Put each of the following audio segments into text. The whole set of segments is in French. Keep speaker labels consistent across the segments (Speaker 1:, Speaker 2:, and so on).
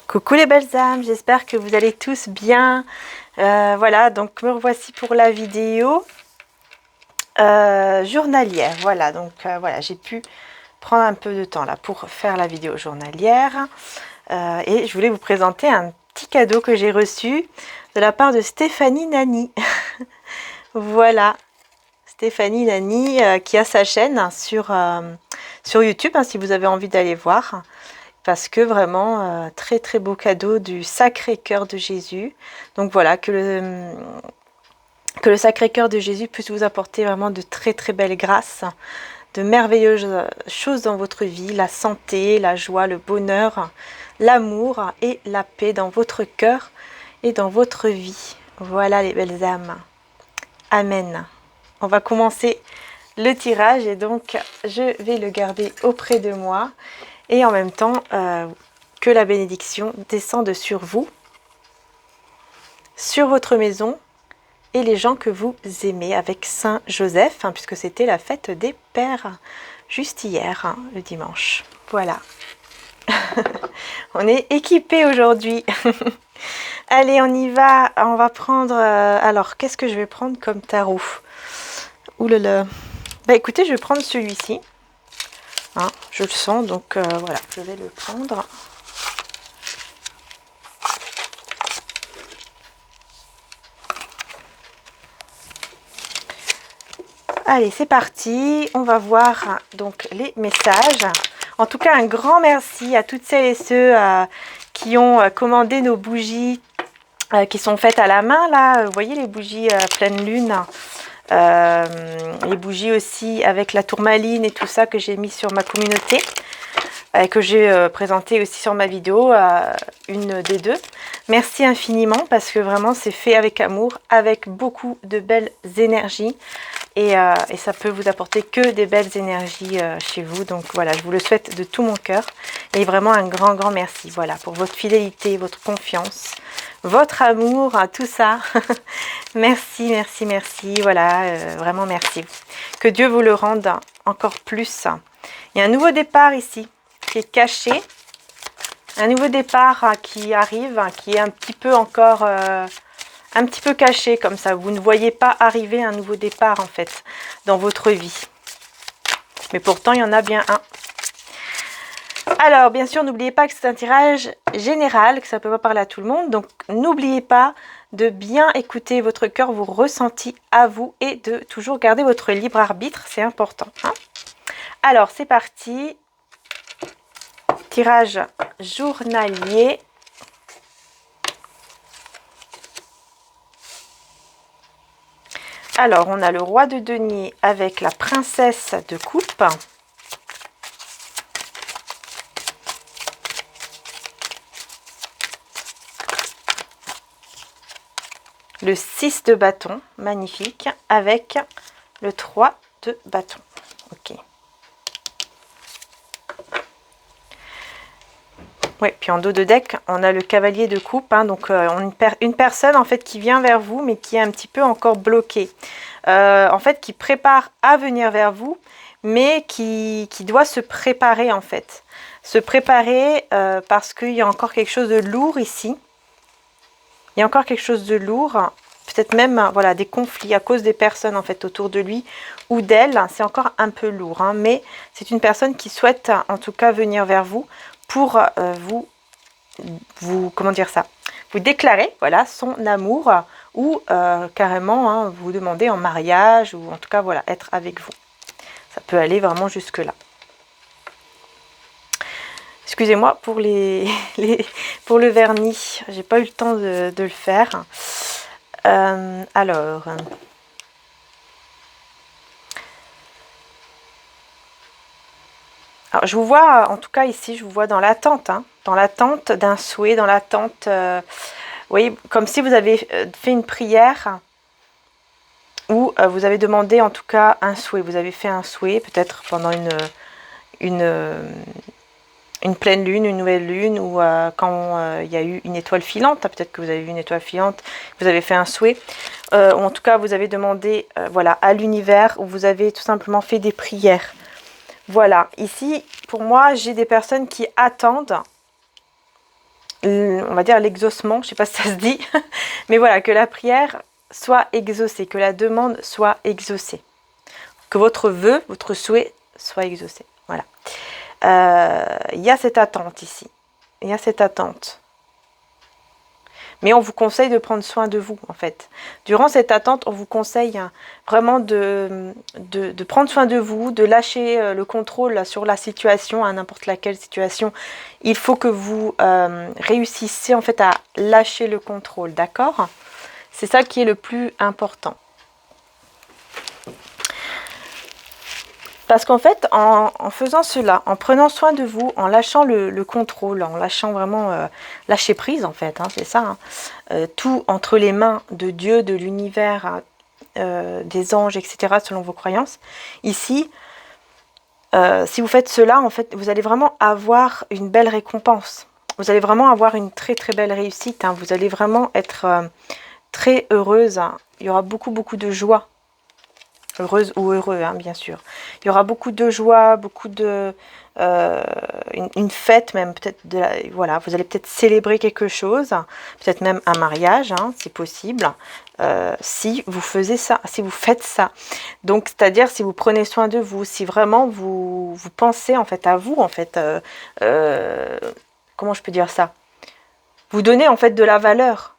Speaker 1: Coucou les belles âmes, j'espère que vous allez tous bien. Voilà, donc me revoici pour la vidéo journalière. Voilà, donc voilà, j'ai pu prendre un peu de temps là pour faire la vidéo journalière. Et je voulais vous présenter un petit cadeau que j'ai reçu de la part de Stéphanie Nani. Voilà, Stéphanie Nani qui a sa chaîne sur YouTube, hein, si vous avez envie d'aller voir. Parce que vraiment, très très beau cadeau du Sacré-Cœur de Jésus. Donc voilà, que le Sacré-Cœur de Jésus puisse vous apporter vraiment de très très belles grâces, de merveilleuses choses dans votre vie, la santé, la joie, le bonheur, l'amour et la paix dans votre cœur et dans votre vie. Voilà les belles âmes. Amen. On va commencer le tirage et donc je vais le garder auprès de moi. Et en même temps, que la bénédiction descende sur vous, sur votre maison et les gens que vous aimez avec Saint Joseph, hein, puisque c'était la fête des pères juste hier, hein, le dimanche. Voilà. On est équipés aujourd'hui. Allez, on y va. On va prendre... alors, qu'est-ce que je vais prendre comme tarot? Ouh là là. Bah écoutez, je vais prendre celui-ci. Hein, je le sens, donc voilà, je vais le prendre. Allez, c'est parti. On va voir donc les messages. En tout cas, un grand merci à toutes celles et ceux qui ont commandé nos bougies qui sont faites à la main. Là, vous voyez les bougies pleine lune. Les bougies aussi avec la tourmaline et tout ça que j'ai mis sur ma communauté. Que j'ai présenté aussi sur ma vidéo, une des deux. Merci infiniment parce que vraiment c'est fait avec amour, avec beaucoup de belles énergies. Et ça peut vous apporter que des belles énergies chez vous. Donc voilà, je vous le souhaite de tout mon cœur. Et vraiment un grand, grand merci. Voilà, pour votre fidélité, votre confiance, votre amour, tout ça. Merci, merci, merci. Voilà, vraiment merci. Que Dieu vous le rende encore plus. Il y a un nouveau départ ici qui est caché. Un nouveau départ qui arrive, qui est un petit peu encore... un petit peu caché comme ça. Vous ne voyez pas arriver un nouveau départ en fait dans votre vie. Mais pourtant, il y en a bien un. Alors, bien sûr, n'oubliez pas que c'est un tirage général, que ça ne peut pas parler à tout le monde. Donc, n'oubliez pas de bien écouter votre cœur, vos ressentis à vous et de toujours garder votre libre arbitre. C'est important. Hein. Alors, c'est parti. Tirage journalier. Alors, on a le roi de denier avec la princesse de coupe. Le 6 de bâton, magnifique, avec le 3 de bâton. Ok. Oui, puis en dos de deck, on a le cavalier de coupe, hein, donc une personne en fait qui vient vers vous, mais qui est un petit peu encore bloquée. En fait, qui prépare à venir vers vous, mais qui doit se préparer en fait. Se préparer parce qu'il y a encore quelque chose de lourd ici. Il y a encore quelque chose de lourd, peut-être même voilà, des conflits à cause des personnes en fait autour de lui ou d'elle. C'est encore un peu lourd, hein, mais c'est une personne qui souhaite en tout cas venir vers vous pour comment dire ça, vous déclarer voilà son amour ou carrément hein, vous demander en mariage ou en tout cas voilà être avec vous. Ça peut aller vraiment jusque là. Excusez-moi pour pour le vernis, j'ai pas eu le temps de le faire. Alors. Alors, je vous vois, en tout cas ici, je vous vois dans l'attente, hein, dans l'attente d'un souhait, dans l'attente, vous voyez, comme si vous avez fait une prière ou vous avez demandé en tout cas un souhait. Vous avez fait un souhait peut-être pendant une pleine lune, une nouvelle lune ou quand il y a eu une étoile filante. Peut-être que vous avez vu une étoile filante, vous avez fait un souhait. Ou en tout cas, vous avez demandé voilà, à l'univers ou vous avez tout simplement fait des prières. Voilà, ici, pour moi, j'ai des personnes qui attendent on va dire l'exaucement, je ne sais pas si ça se dit, mais voilà, que la prière soit exaucée, que la demande soit exaucée, que votre vœu, votre souhait soit exaucé. Voilà. Il y a cette attente ici, il y a cette attente. Mais on vous conseille de prendre soin de vous, en fait. Durant cette attente, on vous conseille vraiment de prendre soin de vous, de lâcher le contrôle sur la situation, à n'importe laquelle situation. Il faut que vous réussissiez, en fait, à lâcher le contrôle, d'accord? C'est ça qui est le plus important. Parce qu'en fait, en faisant cela, en prenant soin de vous, en lâchant le contrôle, en lâchant vraiment, lâcher prise en fait, hein, c'est ça, hein, tout entre les mains de Dieu, de l'univers, des anges, etc., selon vos croyances, ici, si vous faites cela, en fait, vous allez vraiment avoir une belle récompense. Vous allez vraiment avoir une très très belle réussite, hein, vous allez vraiment être très heureuse, hein. Il y aura beaucoup beaucoup de joie. Heureuse ou heureux, hein, bien sûr. Il y aura beaucoup de joie, beaucoup de... une fête même, peut-être, voilà, vous allez peut-être célébrer quelque chose, peut-être même un mariage, hein, c'est possible, si vous faisiez ça, si vous faites ça. Donc, c'est-à-dire si vous prenez soin de vous, si vraiment vous pensez en fait à vous, en fait, comment je peux dire ça? Vous donnez en fait de la valeur,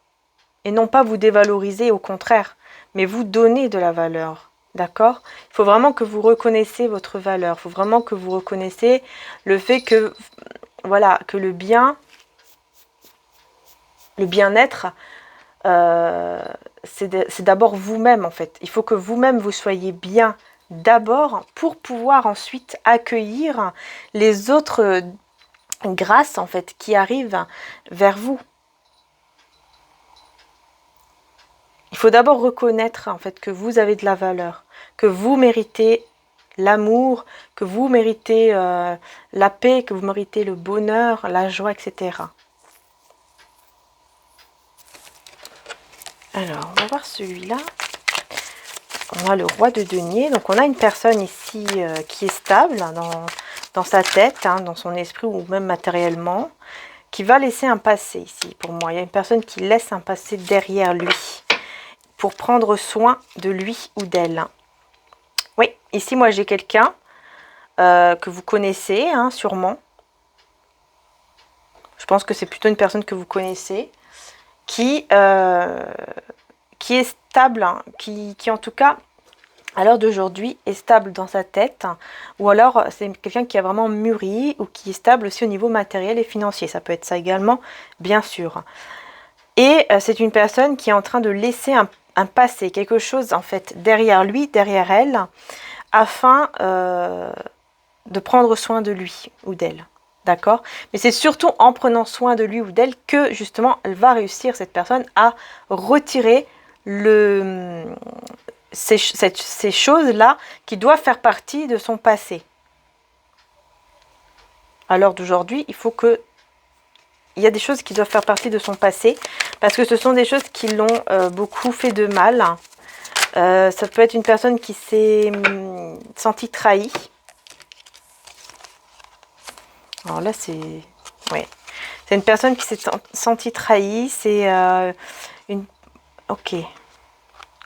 Speaker 1: et non pas vous dévaloriser, au contraire, mais vous donnez de la valeur. D'accord? Il faut vraiment que vous reconnaissiez votre valeur. Il faut vraiment que vous reconnaissiez le fait que, voilà, que le bien-être, c'est d'abord vous-même en fait. Il faut que vous-même vous soyez bien d'abord pour pouvoir ensuite accueillir les autres grâces en fait qui arrivent vers vous. Il faut d'abord reconnaître en fait que vous avez de la valeur, que vous méritez l'amour, que vous méritez la paix, que vous méritez le bonheur, la joie, etc. Alors, on va voir celui-là. On a le roi de denier. Donc, on a une personne ici qui est stable dans sa tête, hein, dans son esprit ou même matériellement, qui va laisser un passé ici pour moi. Il y a une personne qui laisse un passé derrière lui pour prendre soin de lui ou d'elle. Oui, ici, moi, j'ai quelqu'un que vous connaissez, hein, sûrement. Je pense que c'est plutôt une personne que vous connaissez, qui est stable, hein, qui en tout cas, à l'heure d'aujourd'hui, est stable dans sa tête. Ou alors, c'est quelqu'un qui a vraiment mûri ou qui est stable aussi au niveau matériel et financier. Ça peut être ça également, bien sûr. Et c'est une personne qui est en train de laisser un passé, quelque chose en fait derrière lui, derrière elle, afin de prendre soin de lui ou d'elle. D'accord? Mais c'est surtout en prenant soin de lui ou d'elle que justement elle va réussir, cette personne, à retirer ces choses-là qui doivent faire partie de son passé. À l'heure d'aujourd'hui, il faut que il y a des choses qui doivent faire partie de son passé parce que ce sont des choses qui l'ont beaucoup fait de mal. Ça peut être une personne qui s'est sentie trahie. Alors là, c'est... Ouais. C'est une personne qui s'est sentie trahie. C'est une... Ok.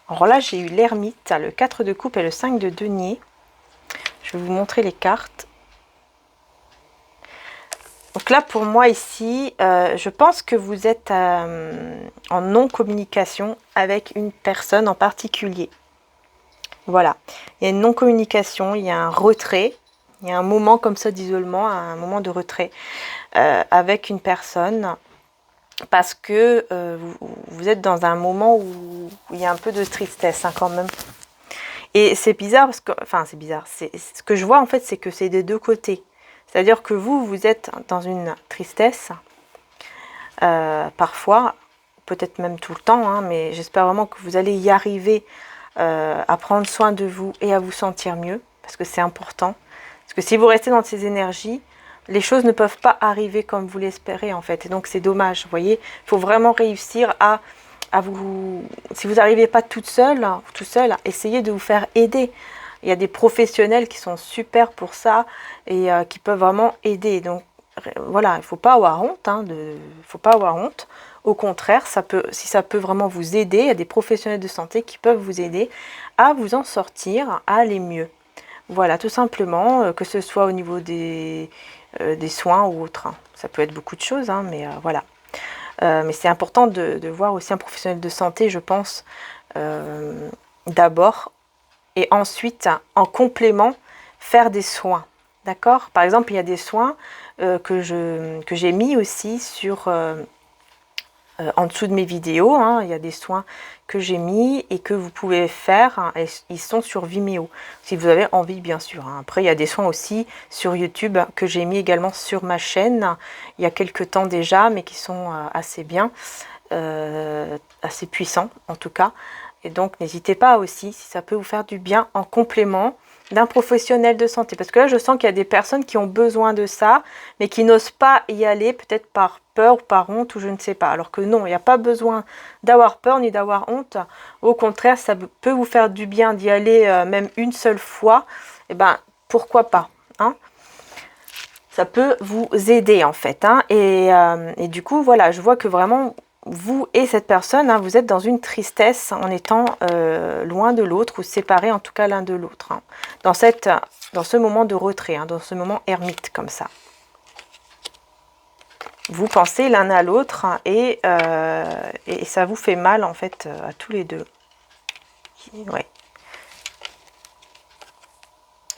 Speaker 1: Alors là, j'ai eu l'ermite, le 4 de coupe et le 5 de denier. Je vais vous montrer les cartes. Donc là, pour moi ici, je pense que vous êtes en non-communication avec une personne en particulier. Voilà. Il y a une non-communication, il y a un retrait, il y a un moment comme ça d'isolement, un moment de retrait avec une personne parce que vous êtes dans un moment où il y a un peu de tristesse, hein, quand même. Et c'est bizarre parce que, enfin c'est bizarre, ce que je vois en fait, c'est que c'est des deux côtés. C'est-à-dire que vous êtes dans une tristesse, parfois, peut-être même tout le temps, hein, mais j'espère vraiment que vous allez y arriver à prendre soin de vous et à vous sentir mieux, parce que c'est important. Parce que si vous restez dans ces énergies, les choses ne peuvent pas arriver comme vous l'espérez, en fait. Et donc, c'est dommage, vous voyez. Il faut vraiment réussir à vous... Si vous n'arrivez pas tout seul, essayez de vous faire aider. Il y a des professionnels qui sont super pour ça et qui peuvent vraiment aider. Donc, voilà, il ne faut pas avoir honte, hein, faut pas avoir honte. Au contraire, si ça peut vraiment vous aider, il y a des professionnels de santé qui peuvent vous aider à vous en sortir, à aller mieux. Voilà, tout simplement, que ce soit au niveau des soins ou autre, hein. Ça peut être beaucoup de choses, hein, mais voilà. Mais c'est important de voir aussi un professionnel de santé, je pense, d'abord, et ensuite, en complément, faire des soins. D'accord? Par exemple, il y a des soins que j'ai mis aussi sur... en dessous de mes vidéos, hein, il y a des soins que j'ai mis et que vous pouvez faire, hein, et ils sont sur Vimeo, si vous avez envie bien sûr, hein. Après il y a des soins aussi sur YouTube que j'ai mis également sur ma chaîne, il y a quelques temps déjà, mais qui sont assez bien, assez puissants en tout cas. Et donc n'hésitez pas aussi, si ça peut vous faire du bien, en complément d'un professionnel de santé. Parce que là, je sens qu'il y a des personnes qui ont besoin de ça, mais qui n'osent pas y aller, peut-être par peur ou par honte, ou je ne sais pas. Alors que non, il n'y a pas besoin d'avoir peur ni d'avoir honte. Au contraire, ça peut vous faire du bien d'y aller même une seule fois. Et ben, pourquoi pas, hein? Ça peut vous aider en fait, hein. Et du coup, voilà, je vois que vraiment... vous et cette personne, hein, vous êtes dans une tristesse en étant loin de l'autre ou séparés en tout cas l'un de l'autre, hein, dans ce moment de retrait, hein, dans ce moment ermite comme ça. Vous pensez l'un à l'autre, hein, et ça vous fait mal en fait à tous les deux. Ouais.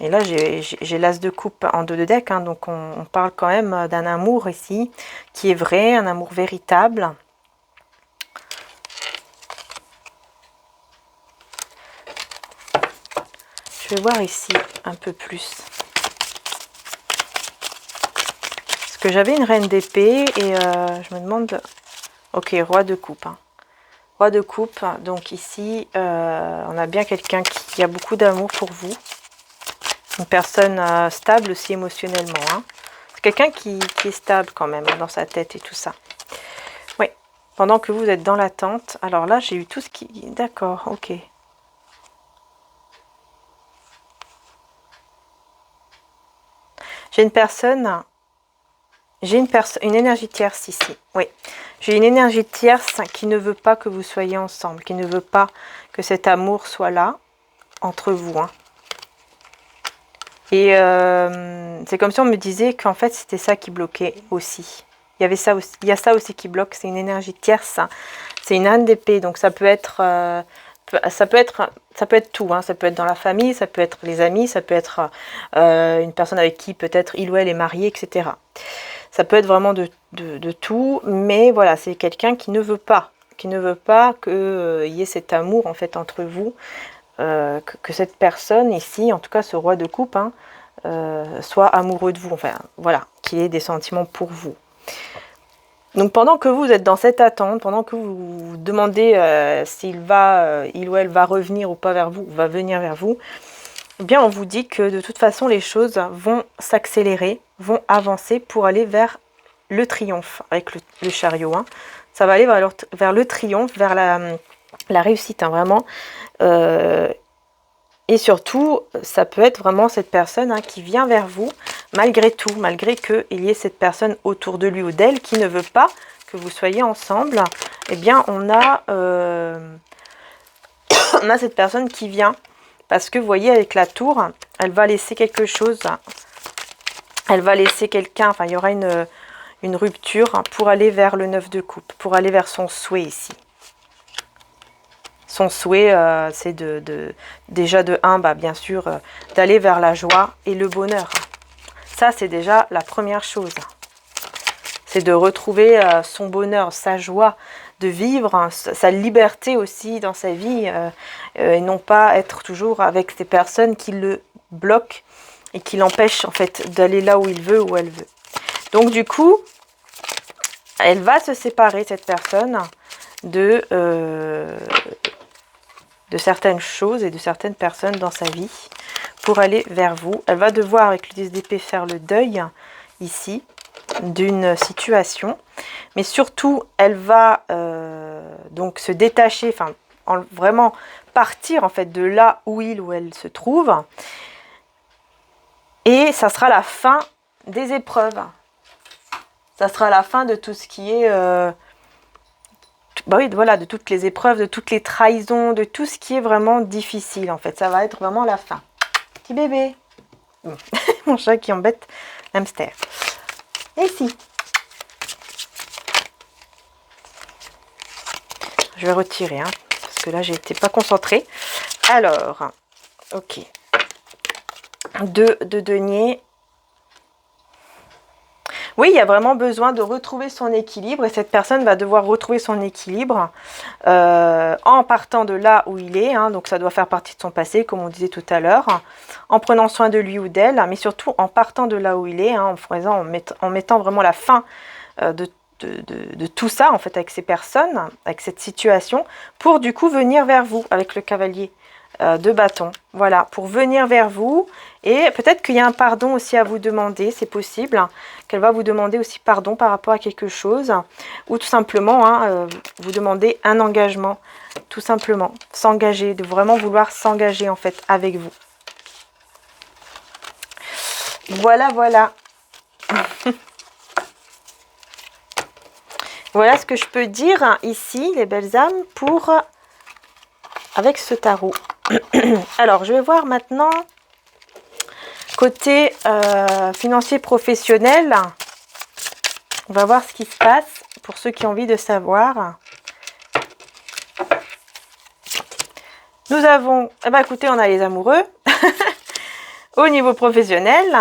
Speaker 1: Et là j'ai l'as de coupe en deux de deck, hein, donc on parle quand même d'un amour ici qui est vrai, un amour véritable. Je vais voir ici un peu plus. Parce que j'avais une reine d'épée et je me demande... Ok, roi de coupe, hein. Roi de coupe, donc ici, on a bien quelqu'un qui a beaucoup d'amour pour vous. Une personne stable aussi émotionnellement, hein. C'est quelqu'un qui est stable quand même dans sa tête et tout ça. Oui, pendant que vous êtes dans l'attente. Alors là, j'ai eu tout ce qui... D'accord, ok. J'ai une énergie tierce ici, oui. J'ai une énergie tierce qui ne veut pas que vous soyez ensemble, qui ne veut pas que cet amour soit là, entre vous, hein. Et c'est comme si on me disait qu'en fait, c'était ça qui bloquait aussi. Il y a ça aussi qui bloque, c'est une énergie tierce. C'est une âne d'épée, donc ça peut être... ça peut être tout, hein. Ça peut être dans la famille, ça peut être les amis, ça peut être une personne avec qui peut-être il ou elle est marié, etc. Ça peut être vraiment de tout, mais voilà, c'est quelqu'un qui ne veut pas qu'il y ait cet amour en fait entre vous, que cette personne ici, en tout cas ce roi de coupe, hein, soit amoureux de vous, enfin voilà, qu'il ait des sentiments pour vous. Donc pendant que vous êtes dans cette attente, pendant que vous vous demandez il ou elle va revenir ou pas vers vous, ou va venir vers vous, eh bien on vous dit que de toute façon les choses vont s'accélérer, vont avancer pour aller vers le triomphe avec le chariot, hein. Ça va aller vers le triomphe, vers la réussite, hein, vraiment. Et surtout, ça peut être vraiment cette personne, hein, qui vient vers vous, malgré tout, malgré qu'il y ait cette personne autour de lui ou d'elle qui ne veut pas que vous soyez ensemble. Eh bien, on a cette personne qui vient, parce que vous voyez, avec la tour, elle va laisser quelque chose, elle va laisser quelqu'un, enfin, il y aura une rupture pour aller vers le 9 de coupe, pour aller vers son souhait ici. Son souhait, c'est déjà de 1, bah, bien sûr, d'aller vers la joie et le bonheur. Ça, c'est déjà la première chose. C'est de retrouver son bonheur, sa joie de vivre, hein, sa liberté aussi dans sa vie, et non pas être toujours avec ces personnes qui le bloquent et qui l'empêchent en fait d'aller là où il veut, où elle veut. Donc du coup, elle va se séparer, cette personne, de certaines choses et de certaines personnes dans sa vie pour aller vers vous. Elle va devoir, avec le 10 d'épée, faire le deuil ici d'une situation, mais surtout elle va donc se détacher, enfin vraiment partir en fait de là où il ou elle se trouve, et ça sera la fin des épreuves. ça sera la fin de tout ce qui est... bah oui, voilà, de toutes les épreuves, de toutes les trahisons, de tout ce qui est vraiment difficile, en fait. Ça va être vraiment la fin. Petit bébé. Mon chat qui embête l'hamster. Et ici. Je vais retirer, hein, parce que là, j'étais pas concentrée. Alors, ok. 2 de denier. Oui, il y a vraiment besoin de retrouver son équilibre et cette personne va devoir retrouver son équilibre en partant de là où il est. Hein, donc, ça doit faire partie de son passé, comme on disait tout à l'heure, en prenant soin de lui ou d'elle, mais surtout en partant de là où il est, hein, en mettant vraiment la fin de tout ça, en fait, avec ces personnes, avec cette situation, pour du coup venir vers vous avec le cavalier de bâton. Voilà, pour venir vers vous. Et peut-être qu'il y a un pardon aussi à vous demander, c'est possible, hein, qu'elle va vous demander aussi pardon par rapport à quelque chose, ou tout simplement, hein, vous demander un engagement, tout simplement, s'engager, de vraiment vouloir s'engager en fait avec vous. Voilà, voilà. Voilà ce que je peux dire hein, ici, les belles âmes, pour avec ce tarot. Alors, je vais voir maintenant côté financier professionnel. On va voir ce qui se passe pour ceux qui ont envie de savoir. Nous avons, eh ben, écoutez, on a les amoureux. Au niveau professionnel,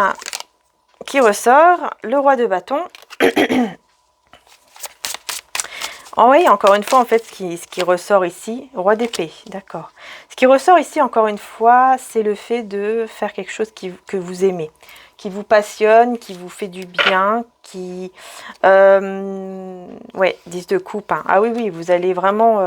Speaker 1: qui ressort le roi de bâton. Oh oui, encore une fois, en fait, ce qui ressort ici, roi d'épée, d'accord. Ce qui ressort ici, encore une fois, c'est le fait de faire quelque chose que vous aimez, qui vous passionne, qui vous fait du bien, qui... ouais, 10 de coupe. Hein. Ah oui, oui, vous allez vraiment...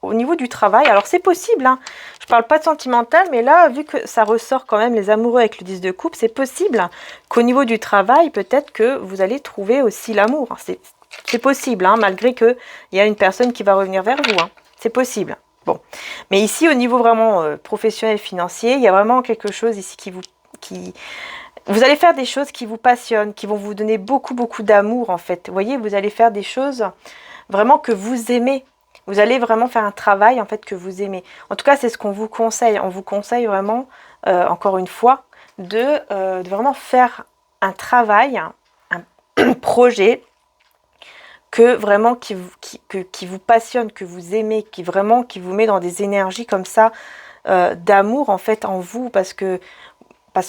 Speaker 1: au niveau du travail, alors c'est possible, hein. Je parle pas de sentimental, mais là, vu que ça ressort quand même les amoureux avec le 10 de coupe, c'est possible qu'au niveau du travail, peut-être que vous allez trouver aussi l'amour. C'est possible, hein, malgré qu'il y a une personne qui va revenir vers vous. Hein. C'est possible. Bon. Mais ici, au niveau vraiment professionnel, financier, il y a vraiment quelque chose ici Vous allez faire des choses qui vous passionnent, qui vont vous donner beaucoup, beaucoup d'amour, en fait. Vous voyez, vous allez faire des choses vraiment que vous aimez. Vous allez vraiment faire un travail, en fait, que vous aimez. En tout cas, c'est ce qu'on vous conseille. On vous conseille vraiment, encore une fois, de vraiment faire un travail, un projet que vraiment qui vous passionne, que vous aimez, qui vous met dans des énergies comme ça d'amour en fait en vous, parce que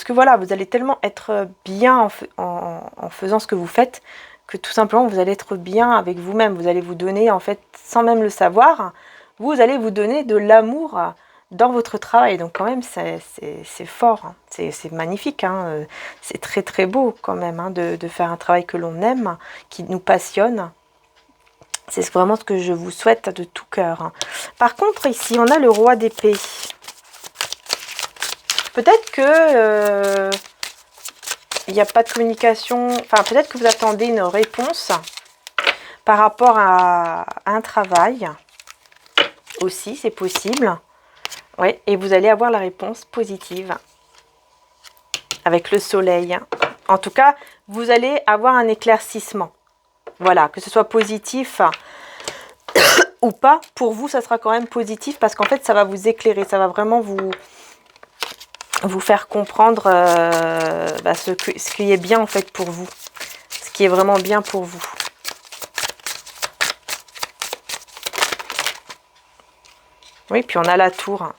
Speaker 1: voilà, vous allez tellement être bien en faisant ce que vous faites, que tout simplement vous allez être bien avec vous-même, vous allez vous donner en fait, sans même le savoir, vous allez vous donner de l'amour dans votre travail. Donc quand même c'est fort, hein. C'est magnifique, hein. C'est très très beau quand même hein, de faire un travail que l'on aime, qui nous passionne. C'est vraiment ce que je vous souhaite de tout cœur. Hein. Par contre, ici, on a le roi d'épée. Peut-être que il n'y a pas de communication. Enfin, peut-être que vous attendez une réponse par rapport à un travail. Aussi, c'est possible. Oui, et vous allez avoir la réponse positive. Avec le soleil. En tout cas, vous allez avoir un éclaircissement. Voilà, que ce soit positif ou pas, pour vous, ça sera quand même positif parce qu'en fait, ça va vous éclairer, ça va vraiment vous faire comprendre ce qui est bien en fait pour vous, ce qui est vraiment bien pour vous. Oui, puis on a la tour.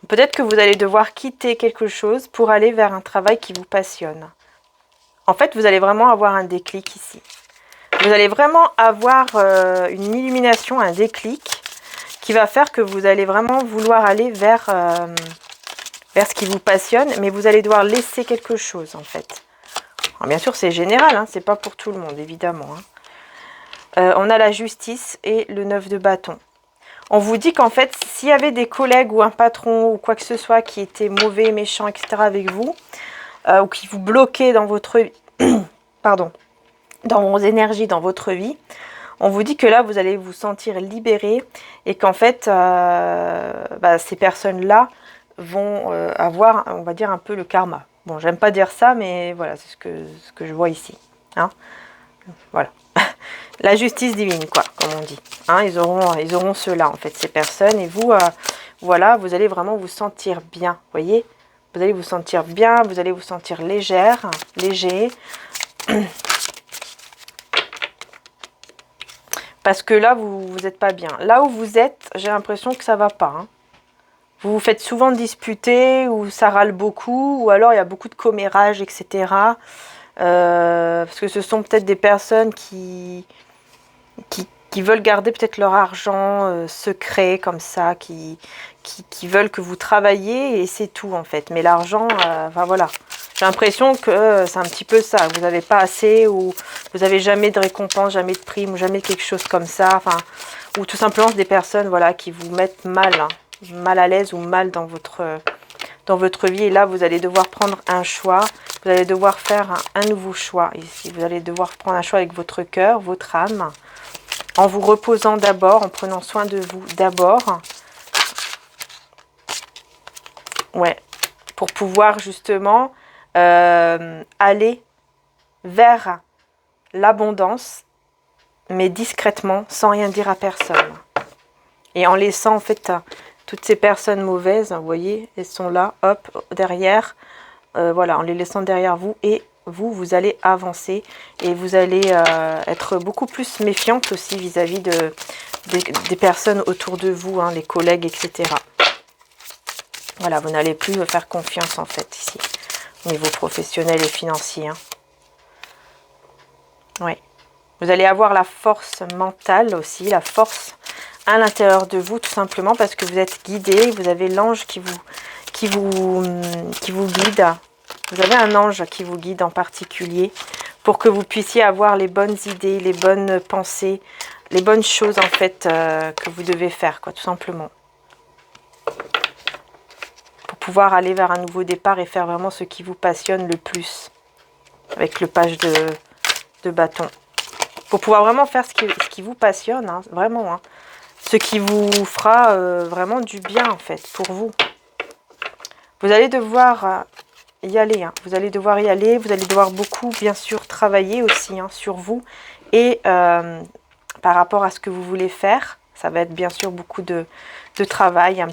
Speaker 1: Peut-être que vous allez devoir quitter quelque chose pour aller vers un travail qui vous passionne. En fait, vous allez vraiment avoir un déclic ici. Vous allez vraiment avoir une illumination, un déclic qui va faire que vous allez vraiment vouloir aller vers ce qui vous passionne, mais vous allez devoir laisser quelque chose en fait. Alors, bien sûr, c'est général, hein, c'est pas pour tout le monde, évidemment. Hein. On a la justice et le 9 de bâton. On vous dit qu'en fait, s'il y avait des collègues ou un patron ou quoi que ce soit qui était mauvais, méchant, etc. avec vous, ou qui vous bloquait dans votre pardon, dans vos énergies, dans votre vie, on vous dit que là, vous allez vous sentir libéré et qu'en fait, ces personnes-là vont avoir, on va dire, un peu le karma. Bon, j'aime pas dire ça, mais voilà, c'est ce que je vois ici. Hein, voilà. La justice divine, quoi, comme on dit. Hein, ils auront cela, en fait, ces personnes. Et vous, voilà, vous allez vraiment vous sentir bien, voyez. Vous allez vous sentir bien, vous allez vous sentir légère, léger. Parce que là, vous n'êtes pas bien. Là où vous êtes, j'ai l'impression que ça va pas. Hein. Vous vous faites souvent disputer, ou ça râle beaucoup, ou alors il y a beaucoup de commérages, etc. Parce que ce sont peut-être des personnes qui veulent garder peut-être leur argent secret, comme ça, qui veulent que vous travailliez, et c'est tout, en fait. Mais l'argent, enfin voilà. J'ai l'impression que c'est un petit peu ça. Vous n'avez pas assez, ou vous n'avez jamais de récompense, jamais de prime, ou jamais quelque chose comme ça. Enfin, ou tout simplement des personnes, voilà, qui vous mettent mal, hein, mal à l'aise ou mal dans votre vie. Et là, vous allez devoir prendre un choix. Vous allez devoir faire un nouveau choix ici. Vous allez devoir prendre un choix avec votre cœur, votre âme, en vous reposant d'abord, en prenant soin de vous d'abord. Ouais, pour pouvoir justement aller vers l'abondance, mais discrètement, sans rien dire à personne. Et en laissant en fait toutes ces personnes mauvaises, vous voyez, elles sont là, hop, derrière, voilà, en les laissant derrière vous, et vous allez avancer, et vous allez être beaucoup plus méfiante aussi vis-à-vis des personnes autour de vous, hein, les collègues, etc. Voilà, vous n'allez plus faire confiance en fait ici, au niveau professionnel et financier. Hein. Oui. Vous allez avoir la force mentale aussi, la force à l'intérieur de vous, tout simplement parce que vous êtes guidé, vous avez l'ange qui vous guide. Vous avez un ange qui vous guide en particulier pour que vous puissiez avoir les bonnes idées, les bonnes pensées, les bonnes choses en fait que vous devez faire, quoi, tout simplement. Pour pouvoir aller vers un nouveau départ et faire vraiment ce qui vous passionne le plus. Avec le page de bâton. Pour pouvoir vraiment faire ce qui vous passionne, hein, vraiment. Hein. Ce qui vous fera vraiment du bien en fait, pour vous. Vous allez devoir y aller. Hein. Vous allez devoir y aller. Vous allez devoir beaucoup, bien sûr, travailler aussi hein, sur vous. Et par rapport à ce que vous voulez faire, ça va être bien sûr beaucoup de travail.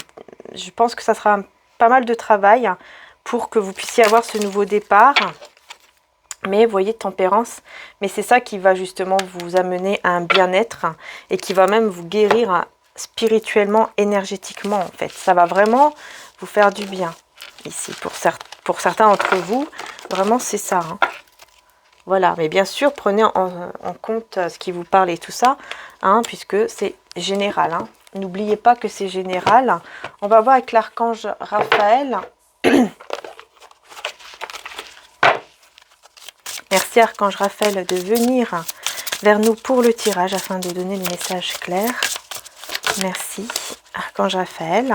Speaker 1: Je pense que ça sera pas mal de travail hein, pour que vous puissiez avoir ce nouveau départ. Mais vous voyez, tempérance, mais c'est ça qui va justement vous amener à un bien-être et qui va même vous guérir spirituellement, énergétiquement en fait. Ça va vraiment vous faire du bien ici. Pour certains d'entre vous, vraiment c'est ça. Hein. Voilà, mais bien sûr, prenez en compte ce qui vous parle et tout ça, hein, puisque c'est général. Hein. N'oubliez pas que c'est général. On va voir avec l'archange Raphaël. Merci Archange Raphaël de venir vers nous pour le tirage afin de donner le message clair. Merci Archange Raphaël.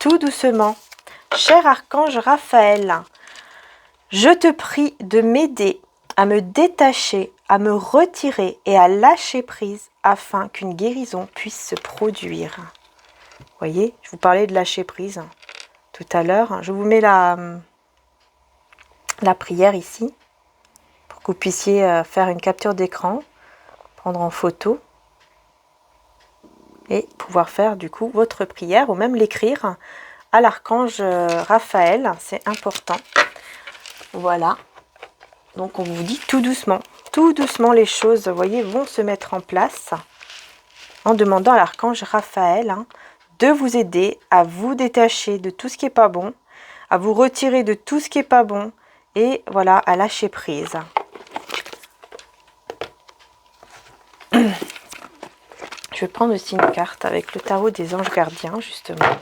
Speaker 1: Tout doucement, cher Archange Raphaël, je te prie de m'aider à me détacher, à me retirer et à lâcher prise afin qu'une guérison puisse se produire. Vous voyez, je vous parlais de lâcher prise tout à l'heure. Je vous mets la prière ici. Que vous puissiez faire une capture d'écran, prendre en photo et pouvoir faire du coup votre prière ou même l'écrire à l'archange Raphaël, c'est important. Voilà, donc on vous dit tout doucement les choses, vous voyez, vont se mettre en place en demandant à l'archange Raphaël hein, de vous aider à vous détacher de tout ce qui n'est pas bon, à vous retirer de tout ce qui n'est pas bon et voilà, à lâcher prise. Je vais prendre aussi une carte avec le tarot des anges gardiens, justement.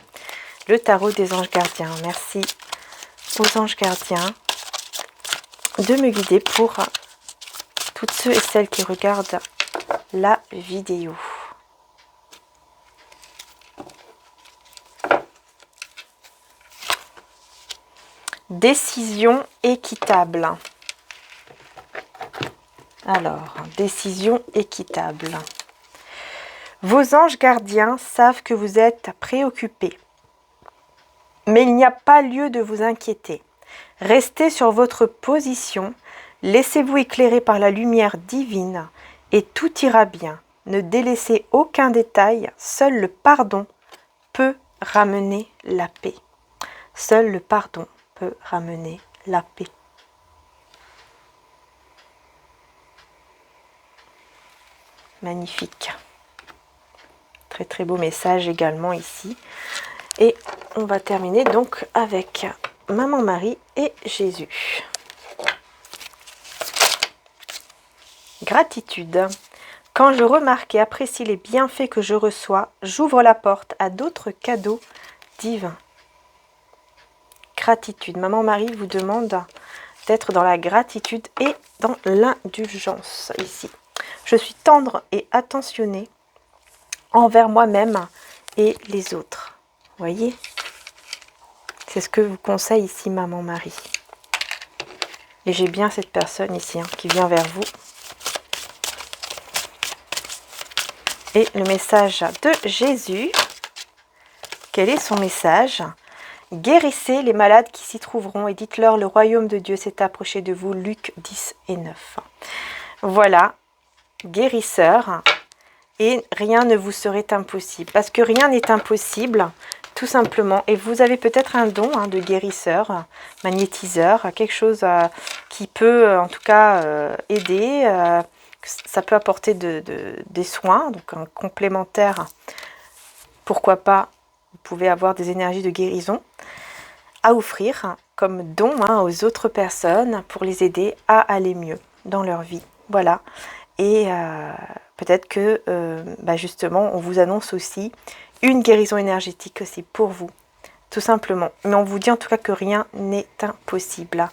Speaker 1: Le tarot des anges gardiens. Merci aux anges gardiens de me guider pour toutes ceux et celles qui regardent la vidéo. Décision équitable. Alors, décision équitable. Vos anges gardiens savent que vous êtes préoccupés. Mais il n'y a pas lieu de vous inquiéter. Restez sur votre position, laissez-vous éclairer par la lumière divine et tout ira bien. Ne délaissez aucun détail, seul le pardon peut ramener la paix. Seul le pardon peut ramener la paix. Magnifique. Très très beau message également ici. Et on va terminer donc avec Maman Marie et Jésus. Gratitude. Quand je remarque et apprécie les bienfaits que je reçois, j'ouvre la porte à d'autres cadeaux divins. Gratitude. Maman Marie vous demande d'être dans la gratitude et dans l'indulgence ici. Je suis tendre et attentionnée envers moi-même et les autres. Voyez, c'est ce que vous conseille ici Maman Marie. Et j'ai bien cette personne ici qui vient vers vous. Et le message de Jésus, quel est son message? Guérissez les malades qui s'y trouveront et dites-leur le royaume de Dieu s'est approché de vous. Luc 10 et 9. Voilà, guérisseur, et rien ne vous serait impossible. Parce que rien n'est impossible, tout simplement. Et vous avez peut-être un don de guérisseur, magnétiseur, quelque chose qui peut en tout cas aider. Ça peut apporter des soins, donc un complémentaire. Pourquoi pas, vous pouvez avoir des énergies de guérison à offrir comme don aux autres personnes pour les aider à aller mieux dans leur vie. Voilà. Et peut-être que justement, on vous annonce aussi une guérison énergétique aussi pour vous, tout simplement. Mais on vous dit en tout cas que rien n'est impossible.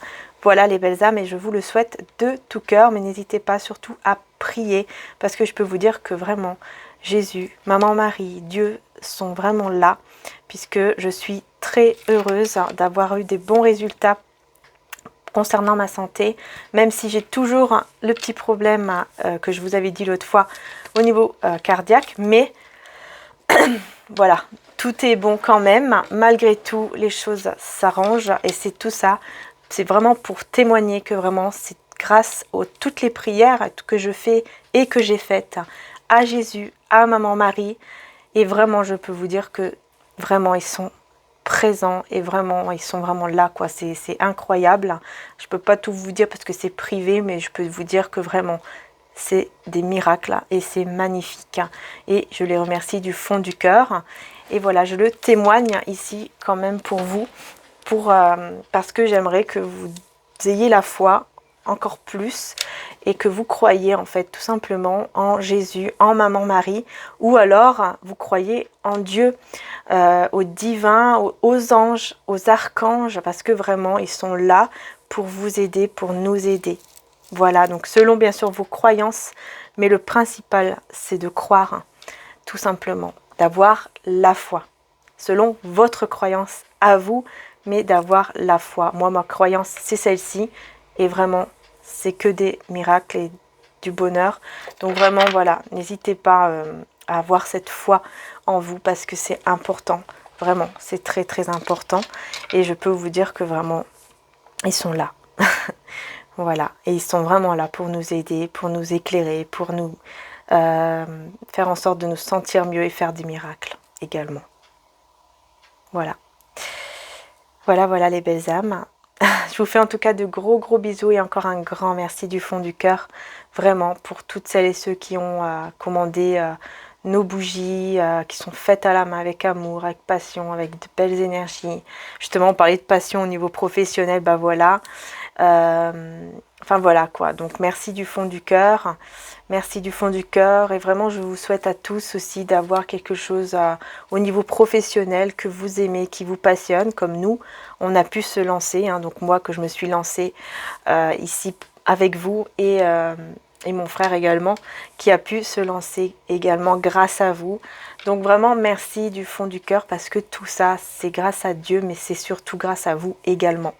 Speaker 1: Voilà les belles âmes et je vous le souhaite de tout cœur, mais n'hésitez pas surtout à prier parce que je peux vous dire que vraiment Jésus, Maman Marie, Dieu sont vraiment là puisque je suis très heureuse d'avoir eu des bons résultats concernant ma santé, même si j'ai toujours le petit problème que je vous avais dit l'autre fois au niveau cardiaque, mais voilà, tout est bon quand même, malgré tout les choses s'arrangent et c'est tout ça. C'est vraiment pour témoigner que vraiment c'est grâce à toutes les prières que je fais et que j'ai faites à Jésus, à Maman Marie. Et vraiment, je peux vous dire que vraiment, ils sont présents et vraiment, ils sont vraiment là, quoi. C'est incroyable. Je peux pas tout vous dire parce que c'est privé, mais je peux vous dire que vraiment, c'est des miracles et c'est magnifique. Et je les remercie du fond du cœur. Et voilà, je le témoigne ici quand même pour vous. Parce que j'aimerais que vous ayez la foi encore plus et que vous croyez en fait tout simplement en Jésus, en Maman Marie, ou alors vous croyez en Dieu, au divin, aux anges, aux archanges, parce que vraiment ils sont là pour vous aider, pour nous aider. Voilà, donc selon bien sûr vos croyances, mais le principal c'est de croire, tout simplement, d'avoir la foi, selon votre croyance à vous, mais d'avoir la foi. Moi, ma croyance, c'est celle-ci. Et vraiment, c'est que des miracles et du bonheur. Donc vraiment, voilà, n'hésitez pas à avoir cette foi en vous parce que c'est important. Vraiment, c'est très, très important. Et je peux vous dire que vraiment, ils sont là. Voilà. Et ils sont vraiment là pour nous aider, pour nous éclairer, pour nous faire en sorte de nous sentir mieux et faire des miracles également. Voilà. Voilà les belles âmes. Je vous fais en tout cas de gros bisous et encore un grand merci du fond du cœur. Vraiment pour toutes celles et ceux qui ont commandé nos bougies, qui sont faites à la main avec amour, avec passion, avec de belles énergies. Justement, on parlait de passion au niveau professionnel, bah voilà. Enfin voilà quoi, donc merci du fond du cœur. Merci du fond du cœur et vraiment je vous souhaite à tous aussi d'avoir quelque chose au niveau professionnel que vous aimez, qui vous passionne comme nous. On a pu se lancer, donc moi que je me suis lancée ici avec vous et mon frère également qui a pu se lancer également grâce à vous. Donc vraiment merci du fond du cœur parce que tout ça c'est grâce à Dieu mais c'est surtout grâce à vous également.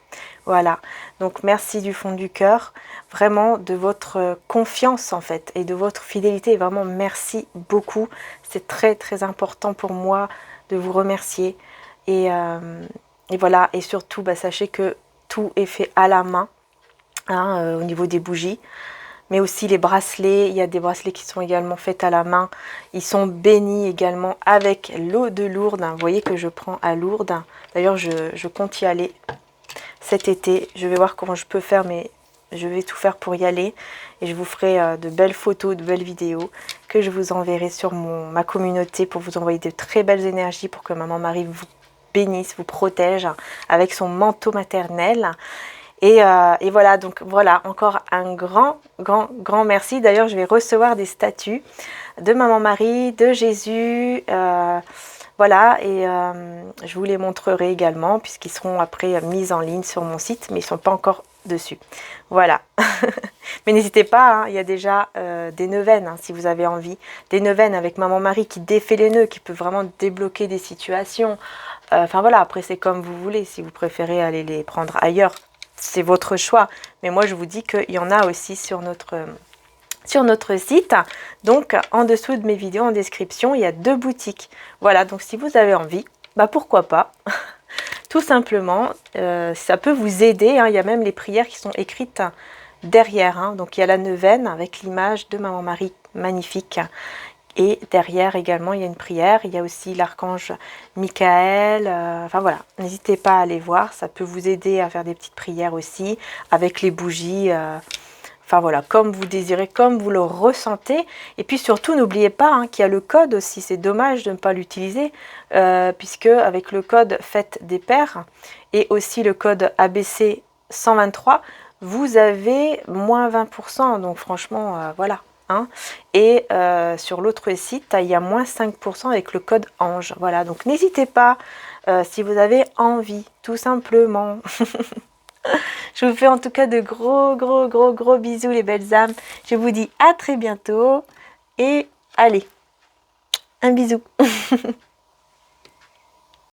Speaker 1: Voilà, donc merci du fond du cœur, vraiment de votre confiance en fait et de votre fidélité. Vraiment merci beaucoup, c'est très très important pour moi de vous remercier. Et voilà, et surtout sachez que tout est fait à la main au niveau des bougies. mais aussi les bracelets. Il y a des bracelets qui sont également faits à la main. Ils sont bénis également avec l'eau de Lourdes. Vous voyez que je prends à Lourdes. D'ailleurs, je compte y aller cet été. Je vais voir comment je peux faire, mais je vais tout faire pour y aller. Et je vous ferai de belles photos, de belles vidéos que je vous enverrai sur ma communauté pour vous envoyer de très belles énergies pour que Maman Marie vous bénisse, vous protège avec son manteau maternel. Et voilà, donc voilà, encore un grand merci. D'ailleurs, je vais recevoir des statues de Maman Marie, de Jésus, voilà, et je vous les montrerai également puisqu'ils seront après mis en ligne sur mon site, mais ils ne sont pas encore dessus. Voilà. Mais n'hésitez pas, hein, il y a déjà des neuvaines, hein, si vous avez envie. Des neuvaines avec Maman Marie qui défait les nœuds, qui peut vraiment débloquer des situations. Enfin voilà, après c'est comme vous voulez. Si vous préférez aller les prendre ailleurs, c'est votre choix. Mais moi, je vous dis qu'il y en a aussi sur notre site. Donc, en dessous de mes vidéos, en description, il y a 2 boutiques. Voilà, donc si vous avez envie, bah pourquoi pas. Tout simplement, ça peut vous aider. Hein. Il y a même les prières qui sont écrites derrière. Hein. Donc, il y a la neuvaine avec l'image de Maman Marie magnifique. Et derrière également, il y a une prière. Il y a aussi l'archange Michael. Enfin voilà, n'hésitez pas à aller voir. Ça peut vous aider à faire des petites prières aussi avec les bougies. Enfin voilà, comme vous désirez, comme vous le ressentez. Et puis surtout, n'oubliez pas hein, qu'il y a le code aussi. C'est dommage de ne pas l'utiliser puisque avec le code Fête des Pères et aussi le code ABC 123, vous avez moins 20%. Donc franchement, voilà. Hein. Et sur l'autre site, il y a moins 5% avec le code Ange. Voilà, donc n'hésitez pas si vous avez envie, tout simplement. Je vous fais en tout cas de gros bisous les belles âmes. Je vous dis à très bientôt et allez, un bisou.